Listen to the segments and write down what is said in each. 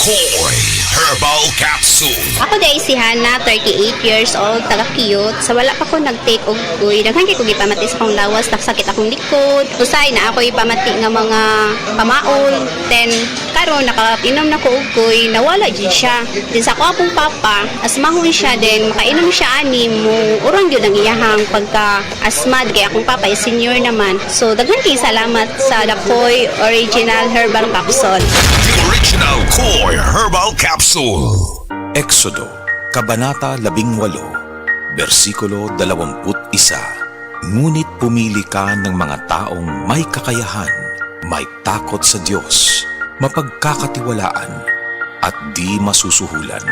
Koy Herbal Capsule. Ako day si Hana, 38 years old, taga-cute. Sa wala pa ko nag-take og kuy. Daghan kay ko gipamati sa akong lawas, nagsakit akong likod. Usay na ako ipamati nga mga pamaol. Then karon nakainom na ko og kuy, nawala jud siya. Din sa ako akong papa, asmahon siya din, makainom siya ani mo. Urang gyud ang iyahang pagka-asma kay akong papa is senior naman. So daghan kay salamat sa Dakoy Original Herbal Capsule. The original Koy Herbal Capsule. Exodo, Kabanata 18, versikulo 21. Ngunit pumili ka ng mga taong may kakayahan, may takot sa Diyos, mapagkakatiwalaan, at di masusuhulan.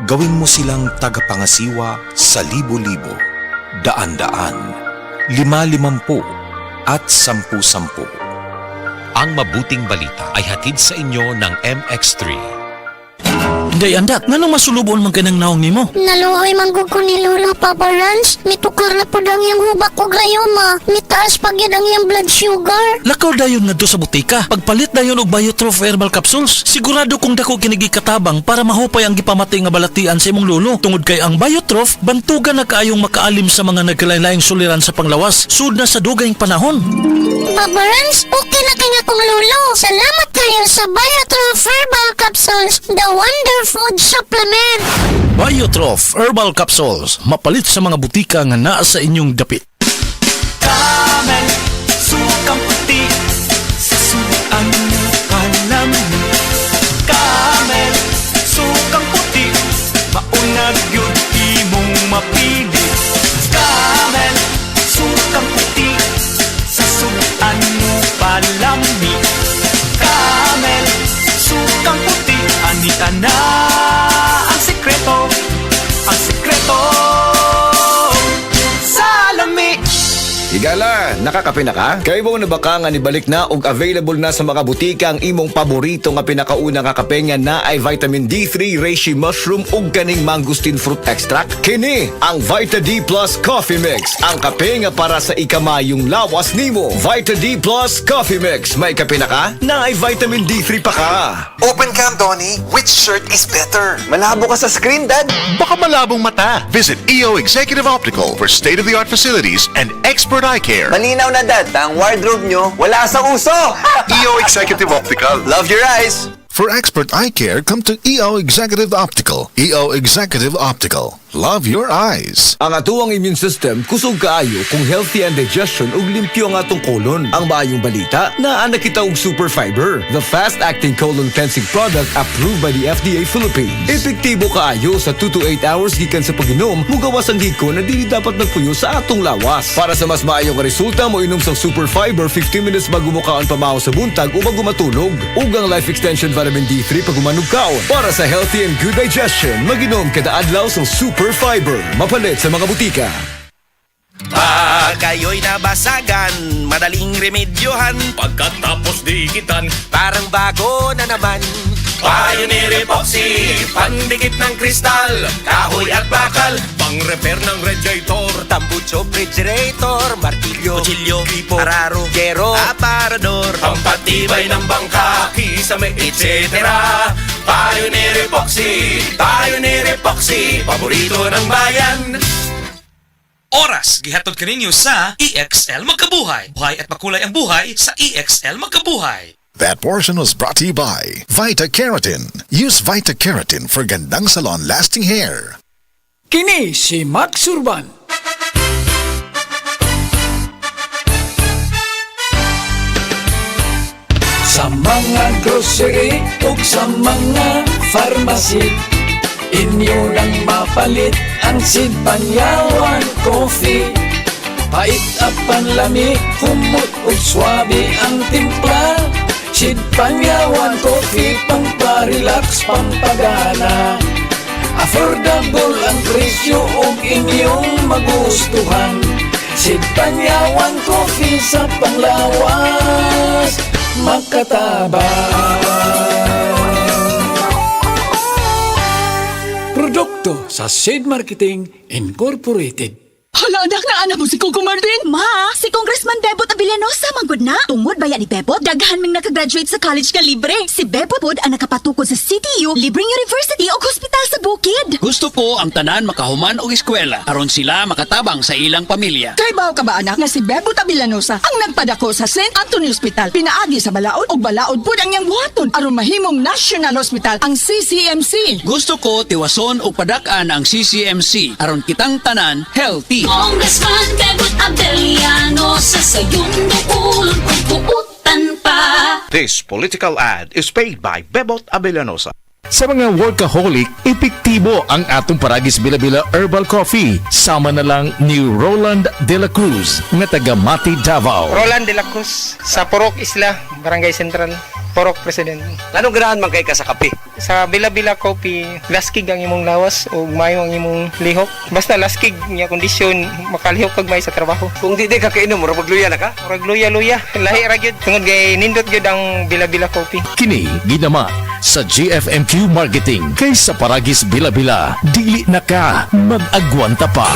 Gawin mo silang tagapangasiwa sa libo-libo, daan-daan, 50-50, at 10-10. Ang mabuting balita ay hatid sa inyo ng MX3. Day andak, nganong masulubon man kanang naong nimo? Naluoy manggug ko ni Lola Papa Rans. Mitukar na po ang iyang hubak ko gayoma. Mitaas pag yun ang iyang blood sugar. Lakaw dayon ngadto sa butika. Pagpalit dayon og Biotroph Herbal Capsules, sigurado kung dako kinigi katabang para mahupay ang gipamati nga balatian sa imong lolo. Tungod kay ang Biotroph, bantugan na kaayong makaalim sa mga nagkalain-laing suliran sa panglawas, sud na sa dugayng panahon. Papa Rans, okay na kanya kong lolo. Salamat kayo sa Biotroph Herbal Capsules, the wonder food supplement. Biotroph Herbal Capsules, mapalit sa mga butika nga naa sa inyong dapit. Camel, sukang puti, sa sudan mo palamin. Camel, sukang puti, maunag yun imong mapili. Camel, sukang puti, sa sudan mo palamin. Camel, sukang puti, anita na ang sekreto sa lami. Higala, nakakape na ka? Kay mo na baka nga nibalik na og available na sa mga butika ang imong paborito nga pinakauna nga kape nga na ay vitamin D3, reishi mushroom ug kaning mangosteen fruit extract. Kini ang Vita D Plus Coffee Mix, ang kape nga para sa ikamayong lawas nimo. Vita D Plus Coffee Mix, may kape na ka? Na ay vitamin D3 pa ka. Open cam, Donnie. Which shirt is better? Malabo ka sa screen, Dad. Baka malabong mata. Visit EO Executive Optical for state-of-the-art facilities and expert eye care. Malinaw na, Dad. Ang wardrobe nyo, wala sa uso. EO Executive Optical. Love your eyes. For expert eye care, come to EO Executive Optical. EO Executive Optical. Love your eyes. Ang atuang immune system kusog kaayo kung healthy ang digestion ug limpyo ang atong colon. Ang maayong balita, naa na kita og Super Fiber, the fast-acting colon cleansing product approved by the FDA Philippines. Epektibo kaayo sa 2 to 8 hours gikan sa pag-inom, mugawas ang hiko na dili dapat nagpuyo sa atong lawas. Para sa mas maayong resulta, mo inom sa Super Fiber 15 minutes bago mo kaon pamahaw sa buntag o bago matulog. Ug ang Life Extension Vitamin D3 pag umanog kaon. Para sa healthy and good digestion, mag-inom kada adlaw sa Super Fiber. Mapalit sa mga butika. Pag kayo'y nabasagan, madaling remedyohan. Pagkatapos dikitan, parang bago na naman. Pioneer Epoxy, pandikit ng kristal, kahoy at bakal, pang-repair ng radiator, tambucho, refrigerator, martilyo, kutsilyo, gripo, araro, gero, aparador, pampatibay ng bangka, kisame, etc. Pioneer Epoxy, paborito ng bayan. Oras, gihatod kaninyo sa EXL Magkabuhay. Buhay at makulay ang buhay sa EXL Magkabuhay. That portion was brought to you by Vita Keratin. Use Vita Keratin for gandang salon-lasting hair. Kini si Max Urban. Sa mga grocery ug sa mga pharmacy, inyo nang mapalit ang Sid Panyawan Coffee. Pait at panlami, humot ug swabe ang timpla. Sid Panyawan Coffee, pang-relax, pampagana. Affordable ang presyo ug inyong magustuhan. Sid Panyawan Coffee sa panglawas, makatabang. Produkto sa Sid Marketing Incorporated. Hala, anak na anak mo si Coco Martin. Ma, si Congressman Bebot Avellanosa manggod na. Tungod bayan ni Bebot, daghan ming nakagraduate sa college nga libre. Si Bebot pod ang nakapatukod sa CTU, libreng university o hospital sa bukid. Gusto ko ang tanan makahuman og eskwela aron sila makatabang sa ilang pamilya. Kay bao ka ba anak nga si Bebot Avellanosa ang nagpadako sa St. Anthony Hospital. Pinaagi sa balaod o balaod pod ang iyang buhaton aron mahimong National Hospital ang CCMC. Gusto ko tiwason og padak-an ang CCMC aron kitang tanan healthy. Congressman Bebot Avellanosa sa iyong dukulon kung puutan pa. This political ad is paid by Bebot Avellanosa. Sa mga workaholic, epektibo ang atong Paragis Bila-Bila Herbal Coffee. Sama na lang ni Roland De La Cruz nga taga Mati, Davao. Roland De La Cruz sa Porok Isla, Barangay Central, Porok President. Anong ganahan man kay ka sa kape? Sa Bila-Bila Coffee, laskig ang imong lawas o mayo ang imong lihok. Basta laskig niya kondisyon, makalihok kag may sa trabaho. Kung di ka kainom, mura magluya na ka? Murag luya-luya. Lahi ra gyud. Tungod kay nindot gyud ang Bila-Bila Coffee. Kini ginama sa GFMQ Marketing kay sa Paragis Bila-Bila. Dili na ka mag-agwanta pa.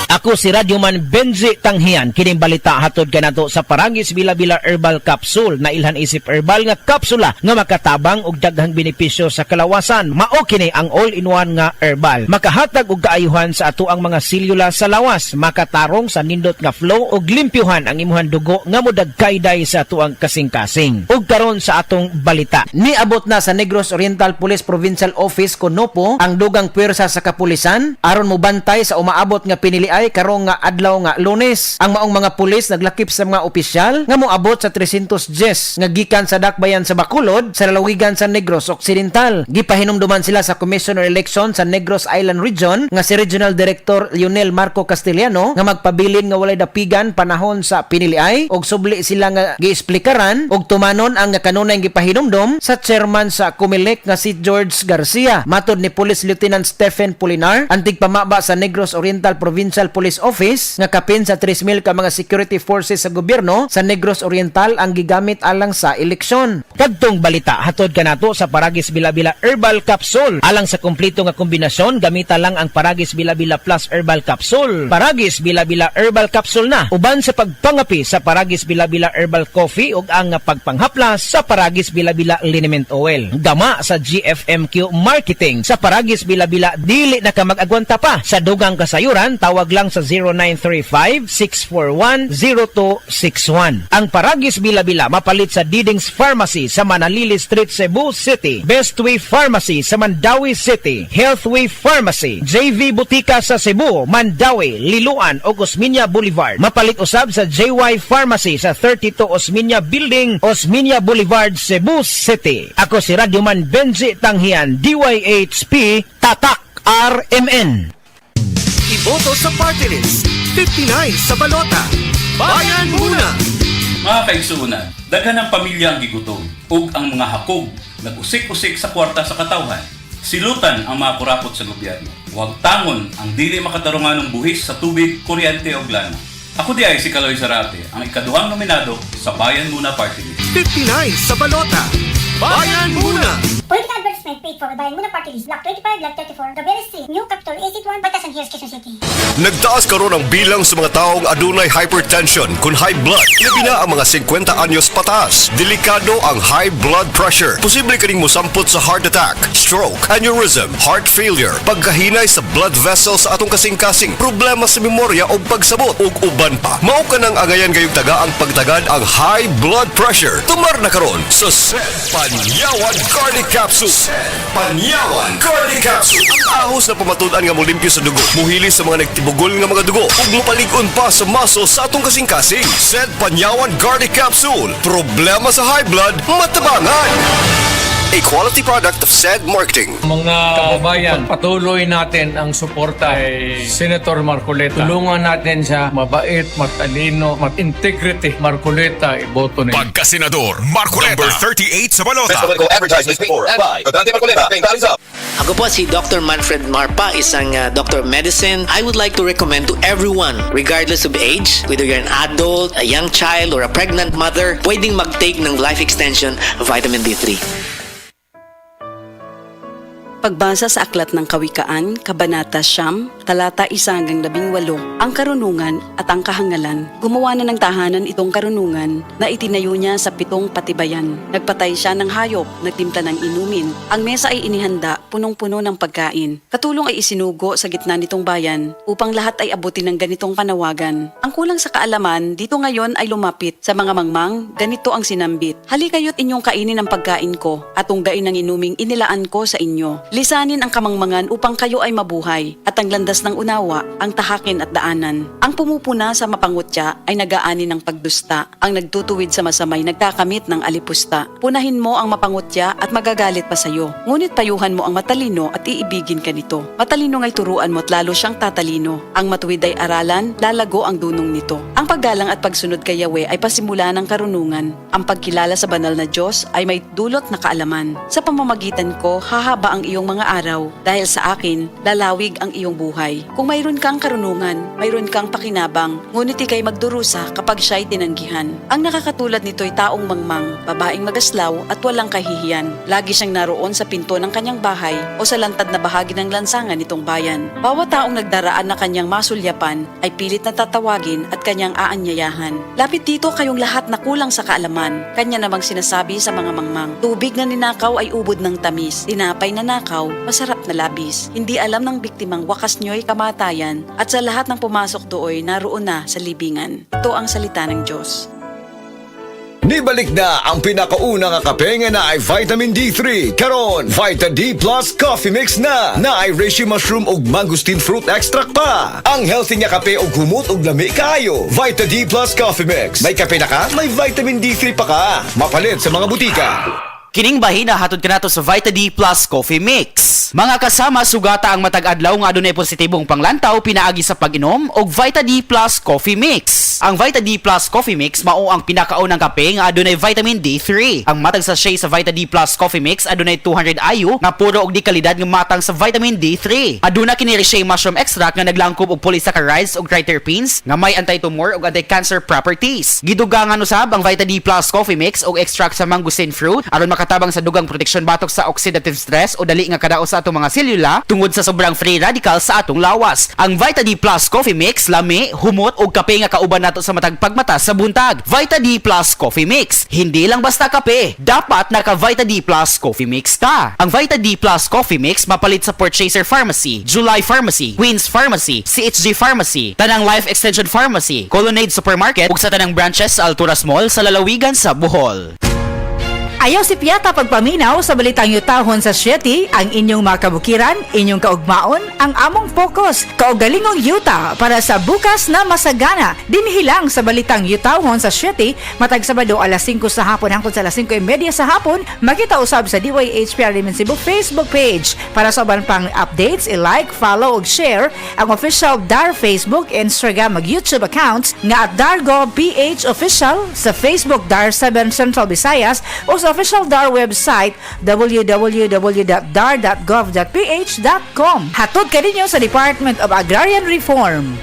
Ako si Radyoman Benji Tanghian. Kining balita hatod kanato sa Paragis Bila-Bila Herbal Capsule na ilhan isip herbal nga kapsula nga makatabang og daghang benepisyo sa kalawasan. Mao kini ang all-in-one nga herbal. Makahatag og kaayuhan sa ato ang mga selula sa lawas, makatarong sa nindot nga flow og limpyuhan ang imuhang dugo nga modagkayday sa ato ang kasing-kasing. Ug karon sa atong balita, niabot na sa Negros Oriental Police Provincial Office Konopo ang dugang puwersa sa kapulisan aron mobantay sa umaabot nga pinili ay karong nga adlaw nga Lunes. Ang maong mga pulis naglakip sa mga opisyal nga moabot sa 310 nga gikan sa dakbayan sa Bacolod sa lalawigan sa Negros Occidental. Gipahinumduman sila sa Commissioner Election sa Negros Island Region nga si Regional Director Lionel Marco Castellano nga magpabilin nga walay dapigan panahon sa piniliay og subli sila nga giesplikaran og tumanon ang kanunay gipahinumdom sa chairman sa Comelec nga si George Garcia. Matod ni Police Lieutenant Stephen Polinar, antig pamaba sa Negros Oriental Provincial Police Office nga kapin sa 3,000 ka mga security forces sa gobyerno sa Negros Oriental ang gigamit alang sa eleksyon. Kadtong balita hatod kanato sa Paragis Bila-Bila Herbal Capsule. Alang sa kumpleto nga kombinasyon, gamita lang ang Paragis Bila-Bila Plus Herbal Capsule. Paragis Bila-Bila Herbal Capsule na uban sa pagpangapi sa Paragis Bila-Bila Herbal Coffee ug ang pagpanghaplas sa Paragis Bila-Bila Liniment Oil. Gama sa GFMQ Marketing sa Paragis Bila-Bila dili na ka mag-agwanta pa. Sa dugang kasayuran tawag lang sa 0935-641-0261. Ang Paragis Bila-Bila mapalit sa Diding's Pharmacy sa Manalili Street, Cebu City, Bestway Pharmacy sa Mandawi City, Healthway Pharmacy, JV Butika sa Cebu, Mandawi, Liloan o Osmeña Boulevard. Mapalit usab sa JY Pharmacy sa 32 Osmeña Building, Osmeña Boulevard, Cebu City. Ako si Radyoman Benji Tanghian, DYHP, Tatak RMN. Iboto sa party list. 59 sa balota. Bayan muna! Mga kaigsuunan, daghan ang pamilya ang gigutom ug ang mga hakog nag-usik-usik sa kwarta sa katawhan. Silutan ang mga kurapot sa gobyerno. Huwag tangon ang dili makatarungan ng buhis sa tubig, kuryente o lana. Ako di ay si Kaloy Zarate, ang ikaduhang nominado sa Bayan Muna Party List. 59 sa balota. Bayan muna! Political advertisement paid for by Bayan Muna Party List, Block 25, Block 34, Gabriel Street, New Capital, AC1, Batasan Hills, Quezon City. Nagtaas karon ang bilang sa mga taong adunay hypertension kun high blood. Labi na ang mga 50 anyos pataas. Delikado ang high blood pressure. Posible kaning mosampot sa heart attack, stroke, aneurysm, heart failure, pagkahinay sa blood vessels sa atong kasing-kasing, problema sa memorya o pagsabot ug uban pa. Mao ka nang angayan gayong taga ang pagtagad ang high blood pressure. Tumar na karon sa Panyawan Cardiac Capsule. Panyawan Cardiac Capsule. Ang ahos na pamatudan nga molimpyo sa dugo, muhili sa mga nagtibugol nga mga dugo ug mopaligon pa sa maso sa atong kasing-kasing. Panyawan Cardiac Capsule. Problema sa high blood, matabangan. A quality product of SED Marketing. Mga kababayan, patuloy natin ang suporta kay Senator Marcoleta. Tulungan natin siya, mabait, matalino, mag-integrity. Marcoleta, iboto niya. Pagka-senador, Marcoleta. Number 38 sa balota. Best political advertisements paid for and by Dante Marcoleta. Paying values up. Ako po si Dr. Manfred Marpa, isang Dr. of Medicine. I would like to recommend to everyone, regardless of age, whether you're an adult, a young child, or a pregnant mother, pwedeng mag-take ng life extension vitamin D3. Pagbasa sa Aklat ng Kawikaan, Kabanata 9, talata 1-18, ang karunungan at ang kahangalan. Gumawa na ng tahanan itong karunungan na itinayo niya sa 7 patibayan. Nagpatay siya ng hayop, nagtimpla ng inumin. Ang mesa ay inihanda, punong-puno ng pagkain. Katulong ay isinugo sa gitna nitong bayan upang lahat ay abutin ng ganitong panawagan. Ang kulang sa kaalaman, dito ngayon ay lumapit sa mga mangmang, ganito ang sinambit. Halikayo't inyong kainin ang pagkain ko at tunggain ng inuming inilaan ko sa inyo. Lisanin ang kamangmangan upang kayo ay mabuhay at ang landas ng unawa ang tahakin at daanan. Ang pumupuna sa mapangutya ay nag-aani ng pagdusta. Ang nagtutuwid sa masamay nagkakamit ng alipusta. Punahin mo ang mapangutya at magagalit pa sayo. Ngunit payuhan mo ang matalino at iibigin ka nito. Matalino nga'y turuan mo at lalo siyang tatalino. Ang matuwid ay aralan, lalago ang dunong nito. Ang paggalang at pagsunod kay Yahweh ay pasimula ng karunungan. Ang pagkilala sa banal na Diyos ay may dulot na kaalaman. Sa pamamagitan ko, hahaba ang iyong mga araw. Dahil sa akin, lalawig ang iyong buhay. Kung mayroon kang karunungan, mayroon kang pakinabang, ngunit ikay magdurusa kapag siya'y tinanggihan. Ang nakakatulad nito'y taong mangmang, babaeng magaslaw at walang kahihiyan. Lagi siyang naroon sa pinto ng kanyang bahay o sa lantad na bahagi ng lansangan nitong bayan. Bawat taong nagdaraan na kanyang masulyapan ay pilit na tatawagin at kanyang aanyayahan. Lapit dito kayong lahat na kulang sa kaalaman. Kanya namang sinasabi sa mga mangmang, tubig na ninakaw ay ubod ng tamis, tinapay na nakaw, masarap na labis. Hindi alam ng biktimang wakas nyo'y kamatayan at sa lahat ng pumasok dooy naroon na sa libingan. Ito ang salita ng Diyos. Nibalik na ang pinakaunang kape nga na ay vitamin D3. Karon, Vita D Plus Coffee Mix na ay reishi mushroom ug mangosteen fruit extract pa. Ang healthy nga kape ug humot ug lami kaayo. Vita D Plus Coffee Mix. May kape na ka, may vitamin D3 pa ka. Mapalit sa mga butika. Kining bahina hatod kanato sa Vita D Plus Coffee Mix. Mga kasama, sugata ang matag adlaw nga adunay positibong panglantaw pinaagi sa pag-inom og Vita D Plus Coffee Mix. Ang Vita D Plus Coffee Mix mao ang pinakaunang kape nga adunay vitamin D3. Ang matag sachet sa Vita D Plus Coffee Mix adunay 200 IU nga puro og di kalidad nga matang sa vitamin D3. Aduna kini reishi mushroom extract nga naglangkob og polysaccharides ug triterpenes nga may anti-tumor ug anti-cancer properties. Gidugangan usab ang Vita D Plus Coffee Mix og extract sa mangosteen fruit aron makatabang sa dugang proteksyon batok sa oxidative stress o dali nga kadaot sa atong mga selula tungod sa sobrang free radical sa atong lawas. Ang Vita D Plus Coffee Mix lami, humot ug kape nga kauban nato sa matag pagmata sa buntag. Vita D Plus Coffee Mix, hindi lang basta kape, dapat naka Vita D Plus Coffee Mix ka. Ang Vita D Plus Coffee Mix mapalit sa Purchaser Pharmacy, July Pharmacy, Queen's Pharmacy, CHG Pharmacy, Tanang Life Extension Pharmacy, Colonnade Supermarket ug sa tanang branches sa Alturas Mall sa lalawigan sa Bohol. Ayaw si Piata pagpaminaw sa balitang yutahon sa Sieti, ang inyong mga kabukiran, inyong kaugmaon, ang among focus, kaugalingong yuta para sa bukas na masagana. Dinhilang sa balitang yutahon sa Sieti, matag Sabado alas 5 sa hapon hangtod sa alas 5:30 sa hapon, makita usab sa DYHPR Limen Cebu Facebook page. Para sa uban pang updates, i-like, follow ug share ang official DAR Facebook, Instagram ug YouTube accounts nga at DarGovPH Official sa Facebook DAR 7 Central Visayas o sa official DAR website www.dar.gov.ph.com. Hatod ka ninyo sa Department of Agrarian Reform.